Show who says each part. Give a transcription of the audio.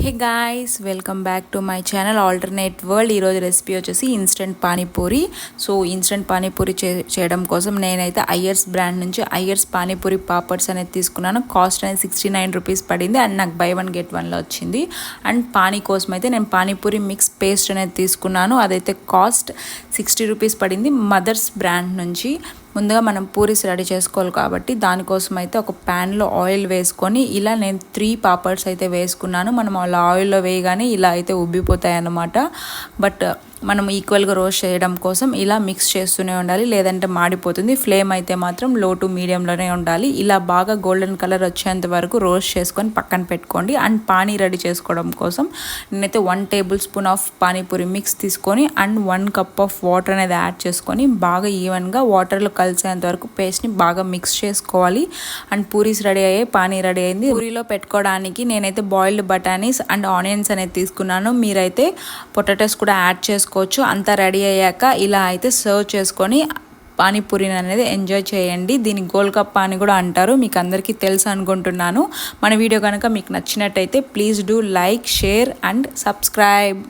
Speaker 1: Hey guys, welcome back to my channel alternate world. ఈరోజు recipe వచ్చేసి instant panipuri. So instant panipuri చేయడం కోసం నేనైతే అయ్యర్స్ బ్రాండ్ నుంచి అయ్యర్స్ పానీపూరి పాపడ్స్ అనేది తీసుకున్నాను. కాస్ట్ అనేది 69 రూపీస్ పడింది అండ్ నాకు బై 1 get 1లో వచ్చింది. అండ్ పానీ కోసం అయితే నేను పానీపూరి మిక్స్ పేస్ట్ అనేది తీసుకున్నాను. అదైతే కాస్ట్ 60 రూపీస్ పడింది మదర్స్ బ్రాండ్ నుంచి. ముందుగా మనం పూరీస్ రెడీ చేసుకోవాలి కాబట్టి దానికోసం అయితే ఒక ప్యాన్లో ఆయిల్ వేసుకొని ఇలా నేను 3 పాపడ్స్ అయితే వేసుకున్నాను. మనం అలా ఆయిల్లో వేయగానే ఇలా అయితే ఉబ్బిపోతాయి అన్నమాట. బట్ మనం ఈక్వల్గా రోస్ట్ చేయడం కోసం ఇలా మిక్స్ చేస్తూనే ఉండాలి, లేదంటే మాడిపోతుంది. ఫ్లేమ్ అయితే మాత్రం లో టు మీడియంలోనే ఉండాలి. ఇలా బాగా గోల్డెన్ కలర్ వచ్చేంత వరకు రోస్ట్ చేసుకొని పక్కన పెట్టుకోండి. అండ్ పానీ రెడీ చేసుకోవడం కోసం నేనైతే 1 table spoon of panipuri mix తీసుకొని అండ్ 1 కప్ ఆఫ్ వాటర్ అనేది యాడ్ చేసుకొని బాగా ఈవెన్గా వాటర్లో కలిసేంత వరకు పేస్ట్ని బాగా మిక్స్ చేసుకోవాలి. అండ్ పూరీస్ రెడీ అయ్యాయి, పానీ రెడీ అయింది. పూరీలో పెట్టుకోవడానికి నేనైతే బాయిల్డ్ బటానీస్ అండ్ ఆనియన్స్ అనేది తీసుకున్నాను. మీరైతే పొటాటోస్ కూడా యాడ్ చేసుకోవచ్చు. అంతా రెడీ అయ్యాక ఇలా అయితే సర్వ్ చేసుకొని పానీపూరిని అనేది ఎంజాయ్ చేయండి. దీన్ని గోల్గప్ప అని కూడా అంటారు, మీకు అందరికీ తెలుసు అనుకుంటున్నాను. మన వీడియో కనుక మీకు నచ్చినట్టయితే please do like, share and subscribe.